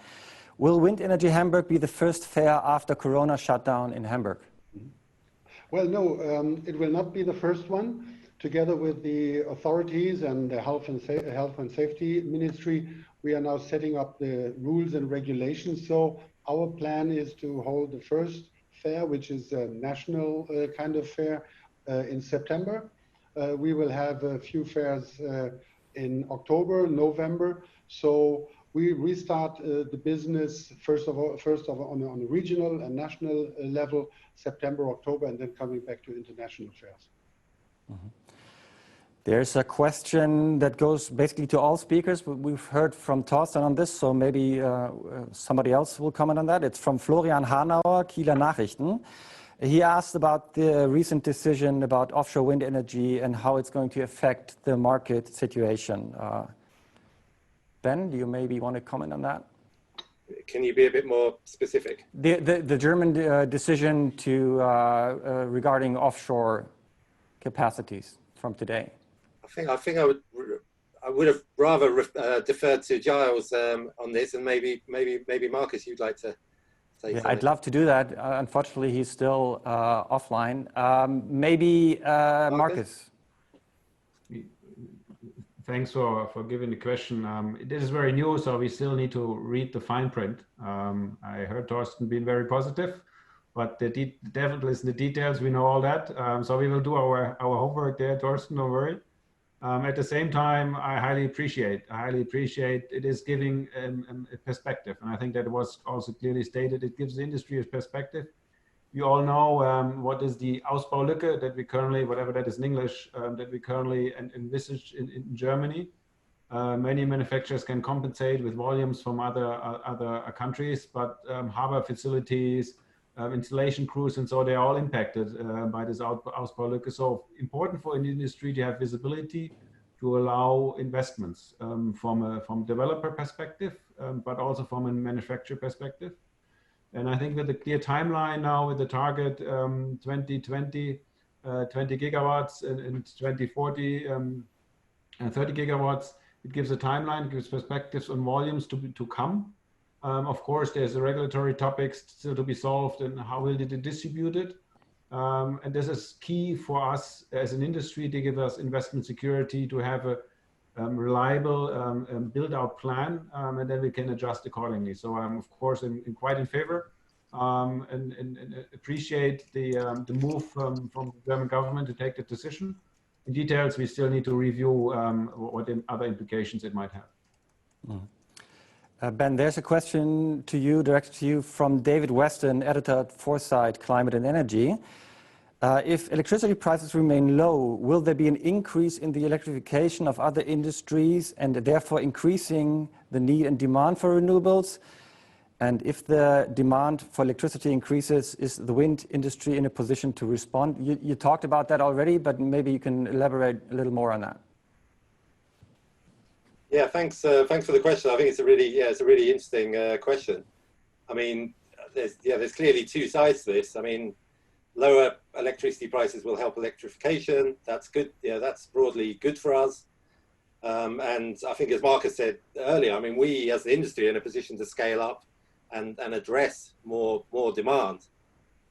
Will WindEnergy Hamburg be the first fair after Corona shutdown in Hamburg? Well, no, it will not be the first one. Together with the authorities and the Health and Safety Ministry, we are now setting up the rules and regulations. So our plan is to hold the first fair, which is a national kind of fair, in September. We will have a few fairs in October, November. So we restart the business first of all on a regional and national level, September, October, and then coming back to international fairs. Mm-hmm. There's a question that goes basically to all speakers. We've heard from Thorsten on this, so maybe somebody else will comment on that. It's from Florian Hanauer, Kieler Nachrichten. He asked about the recent decision about offshore wind energy and how it's going to affect the market situation. Ben, do you maybe want to comment on that? Can you be a bit more specific? The German decision to regarding offshore capacities from today. I think I would have rather deferred to Giles on this, and maybe Markus, you'd like to say something. I'd love to do that. Unfortunately, he's still offline. Maybe Markus. Thanks for giving the question. This is very new, so we still need to read the fine print. I heard Thorsten being very positive, but the devil is in the details. We know all that. So we will do our homework there, Thorsten, don't worry. At the same time, I highly appreciate it is giving a perspective. And I think that was also clearly stated. It gives the industry a perspective. You all know what is the Ausbaulücke that we currently, whatever that is in English, that we currently envisage in Germany. Many manufacturers can compensate with volumes from other countries, but harbor facilities, installation crews, and so they're all impacted by this Ausbaulücke. So important for an industry to have visibility to allow investments from a developer perspective, but also from a manufacturer perspective. And I think with the clear timeline now, with the target 2020, 20 gigawatts, and 2040, 30 gigawatts, it gives a timeline, it gives perspectives on volumes to come. Of course, there's the regulatory topics still to be solved, and how will they distribute it? And this is key for us as an industry to give us investment security, to have a reliable build-out plan, and then we can adjust accordingly. So I'm, of course, quite in favor and appreciate the move from the German government to take the decision. In details, we still need to review what other implications it might have. Mm. Ben, there's a question to you, directed to you, from David Weston, editor at Foresight Climate and Energy. If electricity prices remain low, will there be an increase in the electrification of other industries and therefore increasing the need and demand for renewables? And if the demand for electricity increases, is the wind industry in a position to respond? You talked about that already, but maybe you can elaborate a little more on that. Yeah, thanks for the question. I think it's a really interesting question. I mean, there's clearly two sides to this. I mean, lower electricity prices will help electrification. That's good. Yeah, that's broadly good for us. And I think, as Markus said earlier, I mean, we as the industry are in a position to scale up and address more demand.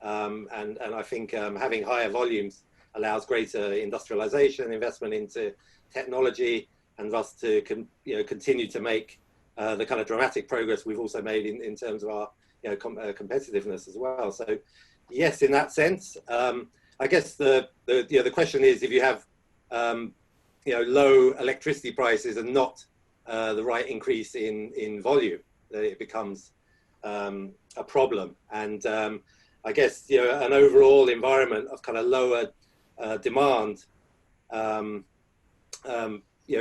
And I think having higher volumes allows greater industrialization, investment into technology, and thus to continue to make the kind of dramatic progress we've also made in terms of our competitiveness as well. So yes, in that sense, I guess the question is, if you have low electricity prices and not the right increase in volume, that it becomes a problem. And I guess an overall environment of kind of lower demand,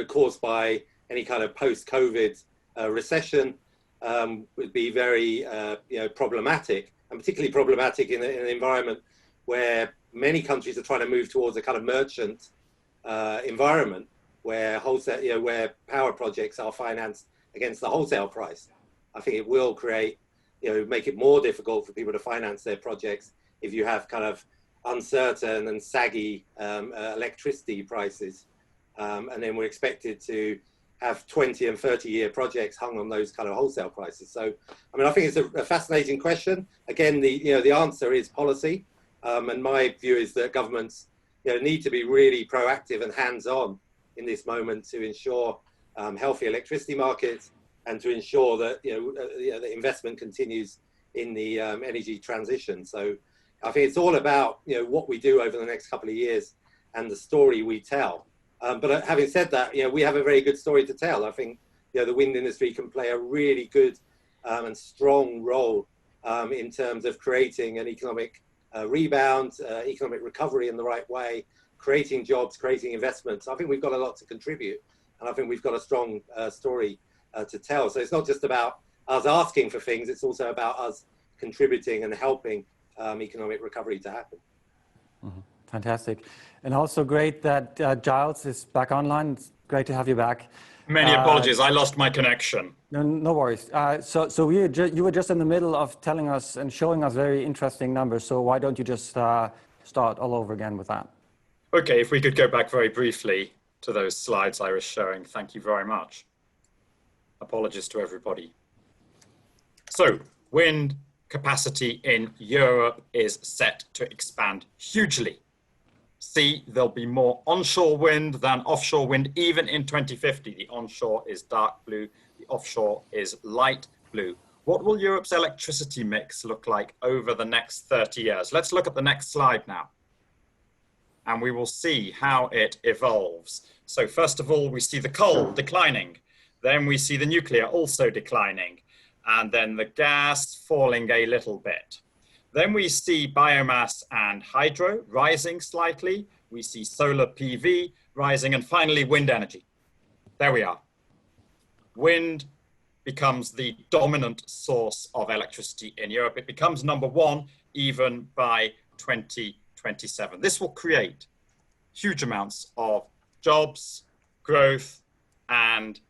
caused by any kind of post-COVID recession, would be very problematic, and particularly problematic in an environment where many countries are trying to move towards a kind of merchant environment where wholesale, where power projects are financed against the wholesale price. I think it will create, make it more difficult for people to finance their projects if you have kind of uncertain and saggy electricity prices, and then we're expected to have 20 and 30-year projects hung on those kind of wholesale prices. So, I mean, I think it's a fascinating question. Again, the answer is policy, and my view is that governments need to be really proactive and hands-on in this moment to ensure healthy electricity markets and to ensure that the investment continues in the energy transition. So, I think it's all about what we do over the next couple of years and the story we tell. But having said that, we have a very good story to tell. I think the wind industry can play a really good and strong role in terms of creating an economic rebound, economic recovery in the right way, creating jobs, creating investments. I think we've got a lot to contribute, and I think we've got a strong story to tell. So it's not just about us asking for things, it's also about us contributing and helping economic recovery to happen. Mm-hmm. Fantastic. And also great that Giles is back online. It's great to have you back. Many apologies, I lost my connection. No worries. So you were just in the middle of telling us and showing us very interesting numbers. So why don't you just start all over again with that? Okay, if we could go back very briefly to those slides I was showing. Thank you very much. Apologies to everybody. So, wind capacity in Europe is set to expand hugely. See, there'll be more onshore wind than offshore wind, even in 2050. The onshore is dark blue, the offshore is light blue. What will Europe's electricity mix look like over the next 30 years? Let's look at the next slide now, and we will see how it evolves. So first of all, we see the coal declining. Then we see the nuclear also declining, and then the gas falling a little bit. Then we see biomass and hydro rising slightly. We see solar PV rising, and finally wind energy. There we are. Wind becomes the dominant source of electricity in Europe. It becomes number one even by 2027. This will create huge amounts of jobs, growth, and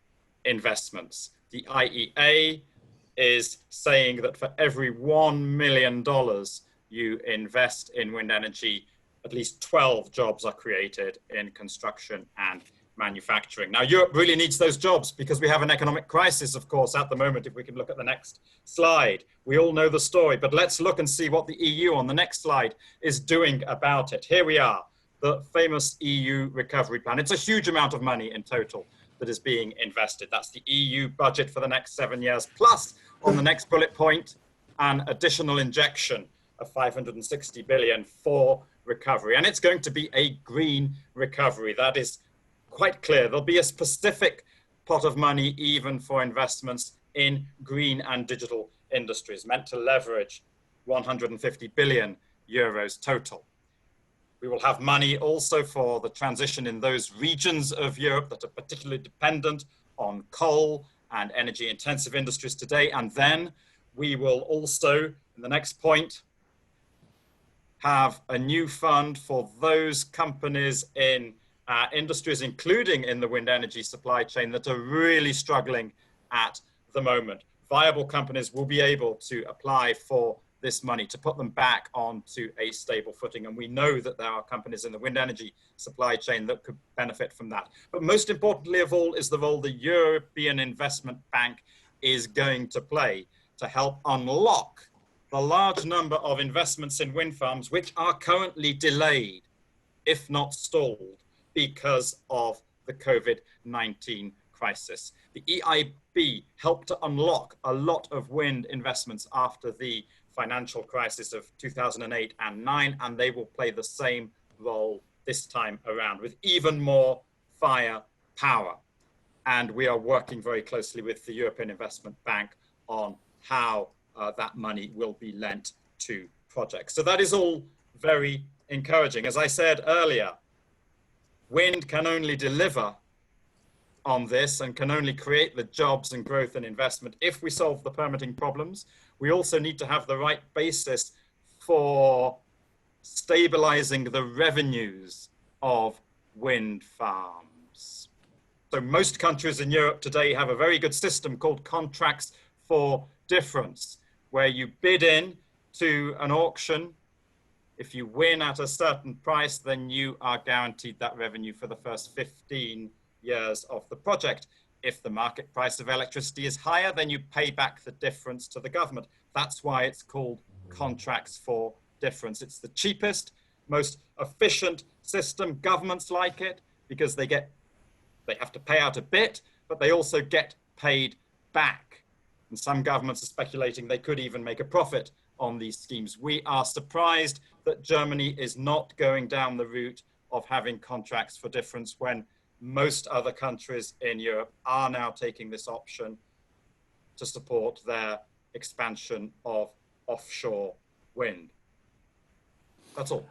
investments. The IEA is saying that for every $1 million you invest in wind energy, at least 12 jobs are created in construction and manufacturing. Now, Europe really needs those jobs because we have an economic crisis, of course, at the moment. If we can look at the next slide, we all know the story, but let's look and see what the EU on the next slide is doing about it. Here we are, the famous EU recovery plan. It's a huge amount of money in total that is being invested. That's the EU budget for the next 7 years, plus on the next bullet point, an additional injection of 560 billion for recovery. And it's going to be a green recovery. That is quite clear. There'll be a specific pot of money even for investments in green and digital industries, meant to leverage 150 billion euros total. We will have money also for the transition in those regions of Europe that are particularly dependent on coal and energy intensive industries today. And then we will also, in the next point, have a new fund for those companies in industries, including in the wind energy supply chain, that are really struggling at the moment. Viable companies will be able to apply for this money to put them back onto a stable footing. And we know that there are companies in the wind energy supply chain that could benefit from that. But most importantly of all is the role the European Investment Bank is going to play to help unlock the large number of investments in wind farms which are currently delayed, if not stalled, because of the COVID-19 crisis. The EIB helped to unlock a lot of wind investments after the financial crisis of 2008 and 9, and they will play the same role this time around with even more firepower. And we are working very closely with the European Investment Bank on how that money will be lent to projects. So that is all very encouraging. As I said earlier, wind can only deliver on this and can only create the jobs and growth and investment if we solve the permitting problems. We also need to have the right basis for stabilizing the revenues of wind farms. So most countries in Europe today have a very good system called contracts for difference, where you bid in to an auction. If you win at a certain price, then you are guaranteed that revenue for the first 15 years of the project. If the market price of electricity is higher, then you pay back the difference to the government. That's why it's called contracts for difference. It's the cheapest, most efficient system. Governments like it because they have to pay out a bit, but they also get paid back. And some governments are speculating they could even make a profit on these schemes. We are surprised that Germany is not going down the route of having contracts for difference when most other countries in Europe are now taking this option to support their expansion of offshore wind. That's all.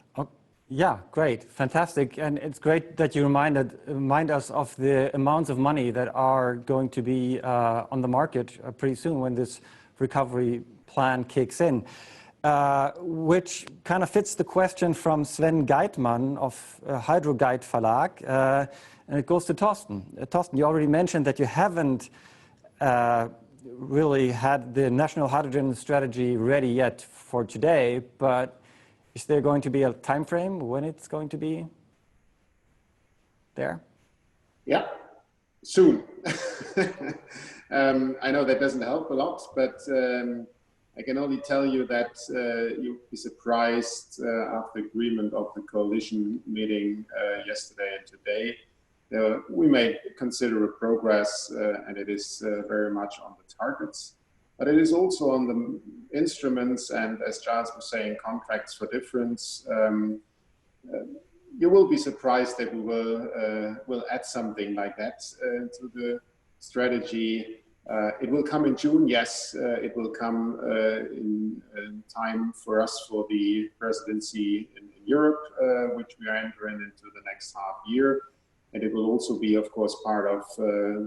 Yeah, great, fantastic. And it's great that you remind us of the amounts of money that are going to be on the market pretty soon when this recovery plan kicks in, which kind of fits the question from Sven Geitmann of Hydro Guide Verlag. And it goes to Thorsten. Thorsten, you already mentioned that you haven't really had the national hydrogen strategy ready yet for today, but is there going to be a time frame when it's going to be there? Yeah, soon. I know that doesn't help a lot, but I can only tell you that you'll be surprised after agreement of the coalition meeting yesterday and today. We made considerable progress and it is very much on the targets, but it is also on the instruments and, as Giles was saying, contracts for difference. You will be surprised that we will add something like that to the strategy. It will come in June, yes. It will come in time for us for the presidency in Europe, which we are entering into the next half year. And it will also be, of course, part of,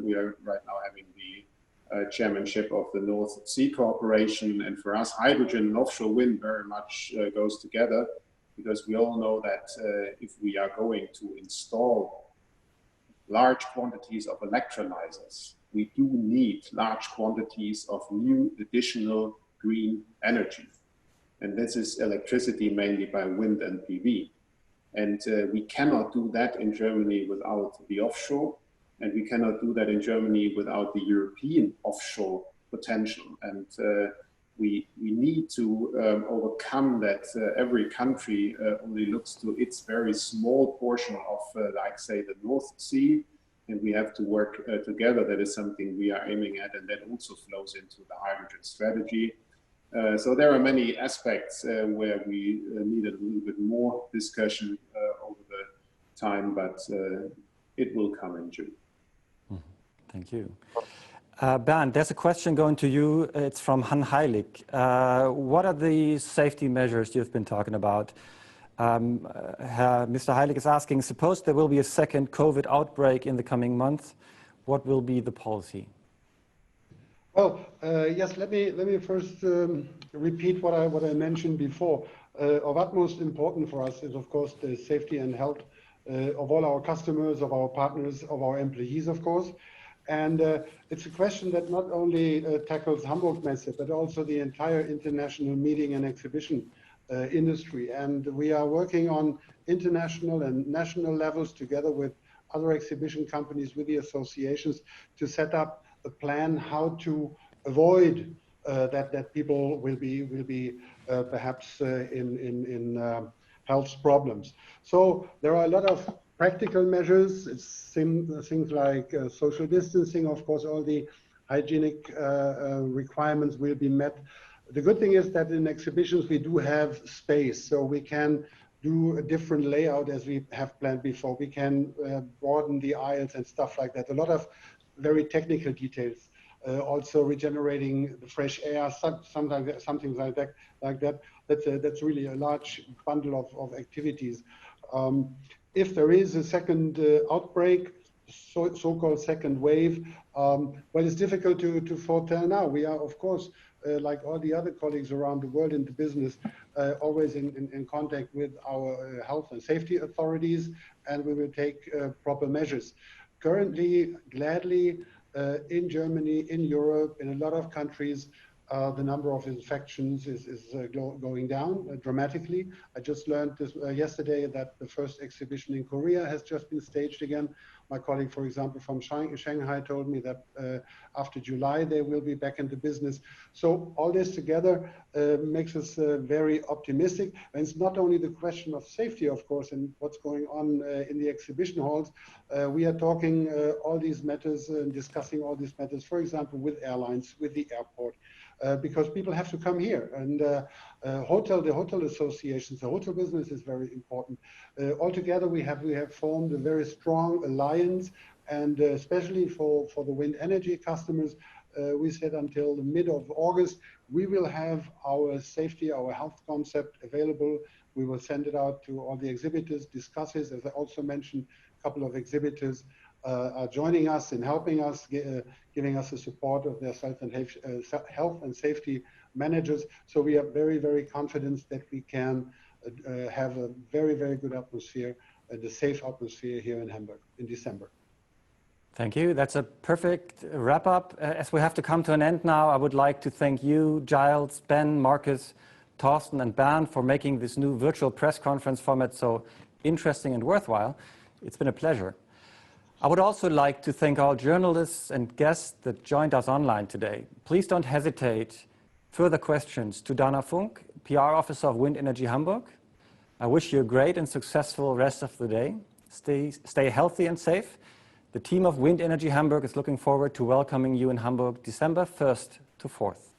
we are right now having the chairmanship of the North Sea Cooperation. And for us, hydrogen and offshore wind very much goes together, because we all know that if we are going to install large quantities of electrolyzers, we do need large quantities of new additional green energy. And this is electricity mainly by wind and PV. And we cannot do that in Germany without the offshore, and we cannot do that in Germany without the European offshore potential. And we need to overcome that every country only looks to its very small portion of, like say, the North Sea, and we have to work together. That is something we are aiming at, and that also flows into the hydrogen strategy. So there are many aspects where we needed a little bit more discussion over the time, but it will come in June. Thank you. Bernd, there's a question going to you. It's from Han Heilig. What are the safety measures you've been talking about? Mr. Heilig is asking, suppose there will be a second COVID outbreak in the coming months, what will be the policy? Well, yes, let me first repeat what I mentioned before. Of utmost importance for us is, of course, the safety and health of all our customers, of our partners, of our employees, of course. And it's a question that not only tackles Hamburg Messe, but also the entire international meeting and exhibition industry. And we are working on international and national levels together with other exhibition companies, with the associations, to set up a plan how to avoid that people will be perhaps in health problems. So there are a lot of practical measures. It's things like social distancing, of course, all the hygienic requirements will be met. The good thing is that in exhibitions we do have space, so we can do a different layout as we have planned before. We can broaden the aisles and stuff like that. A lot of very technical details. Also regenerating the fresh air, sometimes something like that. That's really a large bundle of activities. If there is a second outbreak, so-called second wave, well, it's difficult to foretell now. We are, of course, like all the other colleagues around the world in the business, always in contact with our health and safety authorities, and we will take proper measures. Currently, gladly, in Germany, in Europe, in a lot of countries, the number of infections is going down dramatically. I just learned this yesterday that the first exhibition in Korea has just been staged again. My colleague, for example, from Shanghai told me that after July they will be back into business. So all this together makes us very optimistic. And it's not only the question of safety, of course, and what's going on in the exhibition halls. We are talking all these matters and discussing all these matters, for example, with airlines, with the airport. Because people have to come here, and the hotel associations, the hotel business is very important. Altogether, we have formed a very strong alliance, and especially for the wind energy customers, we said until the mid of August, we will have our safety, our health concept available. We will send it out to all the exhibitors, discuss it. As I also mentioned, a couple of exhibitors are joining us and helping us, giving us the support of their health and safety managers. So we are very, very confident that we can have a very, very good atmosphere, the safe atmosphere here in Hamburg in December. Thank you. That's a perfect wrap up. As we have to come to an end now, I would like to thank you, Giles, Ben, Markus, Thorsten, and Bernd for making this new virtual press conference format so interesting and worthwhile. It's been a pleasure. I would also like to thank all journalists and guests that joined us online today. Please don't hesitate. Further questions to Dana Funk, PR Officer of WindEnergy Hamburg. I wish you a great and successful rest of the day. Stay healthy and safe. The team of WindEnergy Hamburg is looking forward to welcoming you in Hamburg December 1st to 4th.